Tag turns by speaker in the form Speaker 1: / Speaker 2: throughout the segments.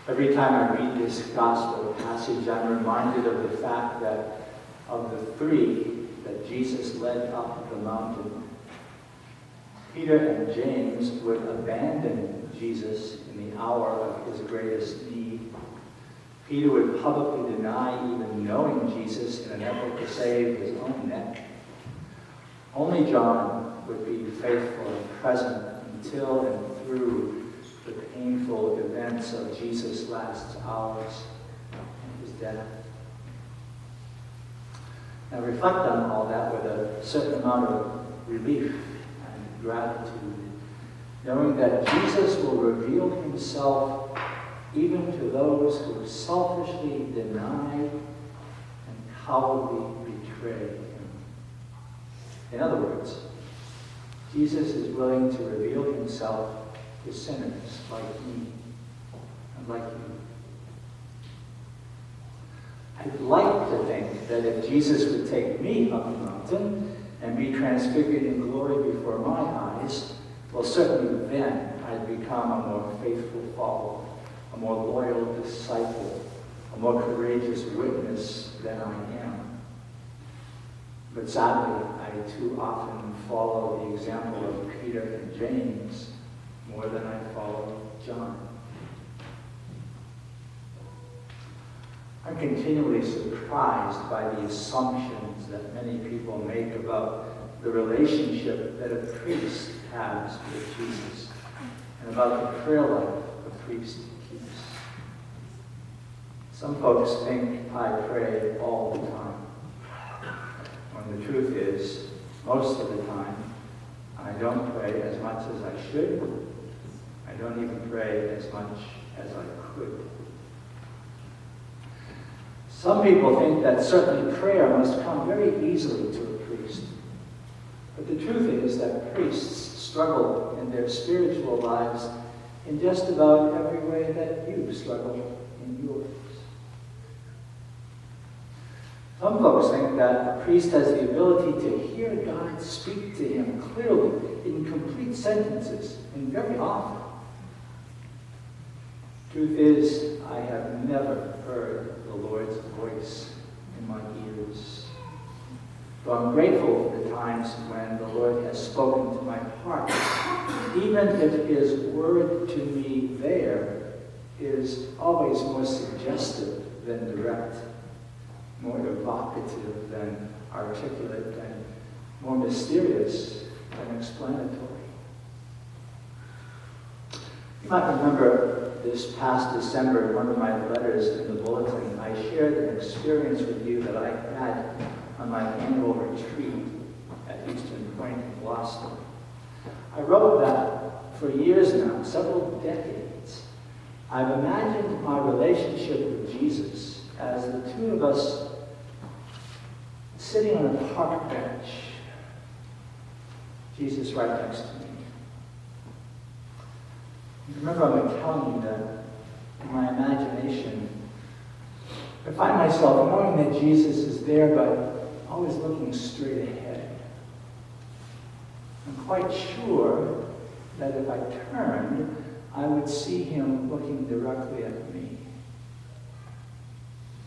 Speaker 1: Every time I read this gospel passage, I'm reminded of the fact that of the three that Jesus led up the mountain, Peter and James would abandon Jesus in the hour of his greatest need. Peter would publicly deny even knowing Jesus in an effort to save his own neck. Only John would be faithful and present until and through the painful events of Jesus' last hours and his death. Now reflect on all that with a certain amount of relief and gratitude, knowing that Jesus will reveal himself even to those who selfishly deny and cowardly betray him. In other words, Jesus is willing to reveal himself to sinners like me and like you. I'd like to think that if Jesus would take me up the mountain and be transfigured in glory before my eyes, well, certainly then I'd become a more faithful follower, a more loyal disciple, a more courageous witness than I am. But sadly, I too often follow the example of Peter and James more than I follow John. I'm continually surprised by the assumptions that many people make about the relationship that a priest has with Jesus and about the prayer life a priest keeps. Some folks think I pray all the time, when the truth is, most of the time, I don't pray as much as I should. I don't even pray as much as I could. Some people think that certainly prayer must come very easily to a priest. But the truth is that priests struggle in their spiritual lives in just about every way that you struggle in yours. Some folks think that a priest has the ability to hear God speak to him clearly in complete sentences, and very often. Truth is, I have never heard the Lord's voice in my ears. Though I'm grateful for the times when the Lord has spoken to my heart, even if his word to me there is always more suggestive than direct, more evocative than articulate, and more mysterious than explanatory. You might remember this past December, in one of my letters in the bulletin, I shared an experience with you that I had on my annual retreat at Eastern Point in Boston. I wrote that for years now, several decades, I've imagined my relationship with Jesus as the two of us sitting on a park bench, Jesus right next to me. Remember, I'm telling you that in my imagination, I find myself knowing that Jesus is there, but always looking straight ahead. I'm quite sure that if I turned, I would see him looking directly at me.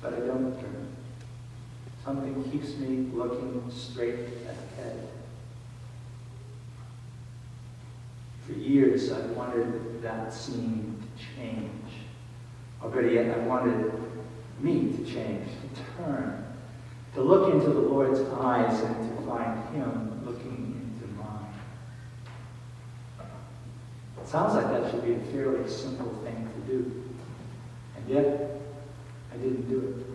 Speaker 1: But I don't turn. Something keeps me looking straight ahead. For years, I wanted that scene to change. Or better yet, I wanted me to change, to turn, to look into the Lord's eyes and to find him looking into mine. It sounds like that should be a fairly simple thing to do. And yet, I didn't do it.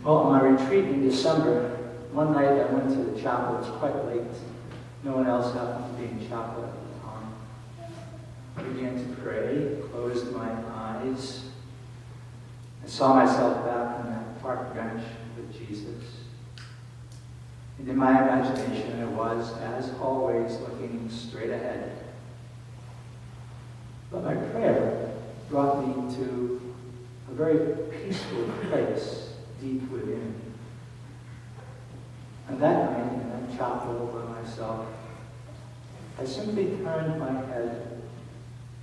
Speaker 1: Well, on my retreat in December, one night I went to the chapel. It was quite late. No one else happened to be in chapel at the time. I began to pray, closed my eyes. I saw myself back on that park bench with Jesus. And in my imagination, I was, as always, looking straight ahead. But my prayer brought me to a very peaceful place deep within. And that night, in that chapel by myself, I simply turned my head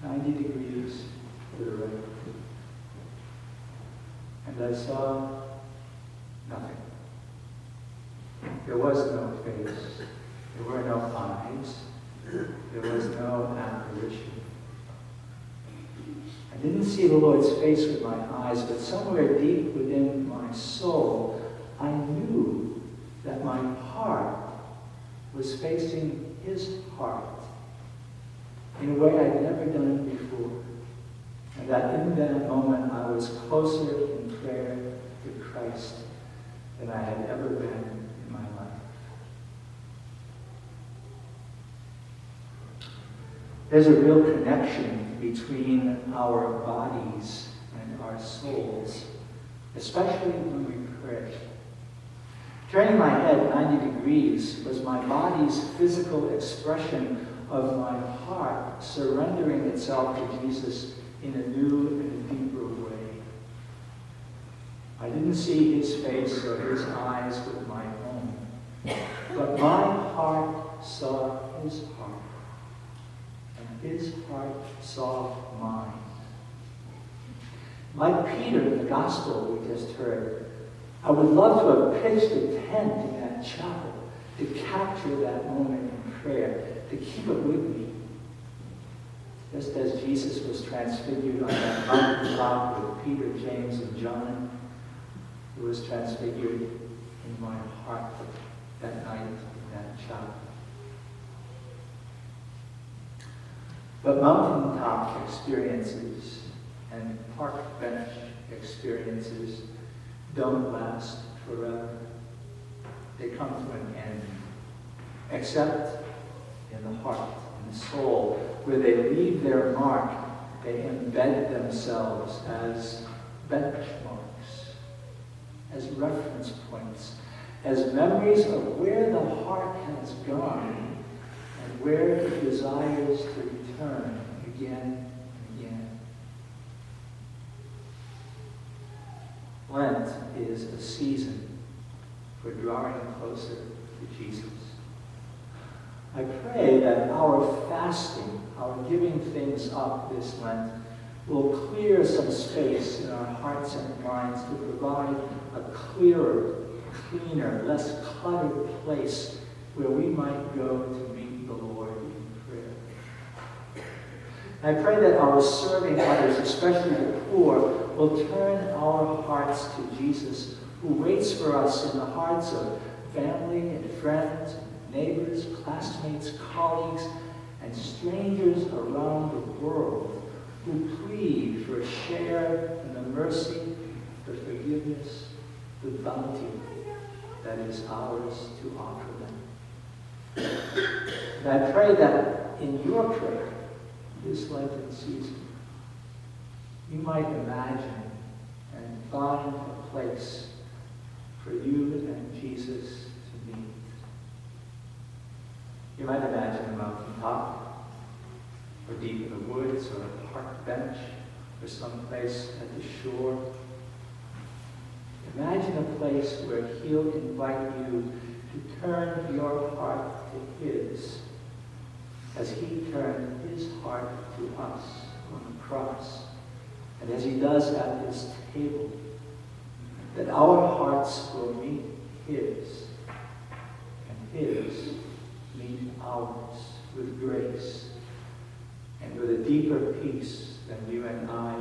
Speaker 1: 90 degrees to the right. And I saw nothing. There was no face. There were no eyes. There was no apparition. I didn't see the Lord's face with my eyes, but somewhere deep within my soul, I knew that my heart was facing his heart in a way I'd never done before. And that in that moment I was closer in prayer to Christ than I had ever been in my life. There's a real connection between our bodies and our souls, especially when we pray. Turning my head 90 degrees was my body's physical expression of my heart surrendering itself to Jesus in a new and deeper way. I didn't see his face or his eyes with my own, but my heart saw his heart, and his heart saw mine. Like Peter in the gospel we just heard, I would love to have pitched a tent in that chapel to capture that moment in prayer, to keep it with me. Just as Jesus was transfigured on that mountaintop with Peter, James, and John, he was transfigured in my heart that night in that chapel. But mountaintop experiences and park bench experiences don't last forever. They come to an end, except in the heart, in the soul, where they leave their mark. They embed themselves as benchmarks, as reference points, as memories of where the heart has gone and where it desires to return again and again. Lent is a season for drawing closer to Jesus. I pray that our fasting, our giving things up this Lent, will clear some space in our hearts and minds to provide a clearer, cleaner, less cluttered place where we might go to meet the Lord in prayer. I pray that our serving others, especially the poor, will turn our hearts to Jesus, who waits for us in the hearts of family and friends, neighbors, classmates, colleagues, and strangers around the world who plead for a share in the mercy, the forgiveness, the bounty that is ours to offer them. And I pray that in your prayer, this Lenten season, you might imagine and find a place for you and Jesus to meet. You might imagine a mountaintop, or deep in the woods, or a park bench, or someplace at the shore. Imagine a place where he'll invite you to turn your heart to his, as he turned his heart to us on the cross, and as he does at this table, that our hearts will meet his, and his meet ours with grace and with a deeper peace than you and I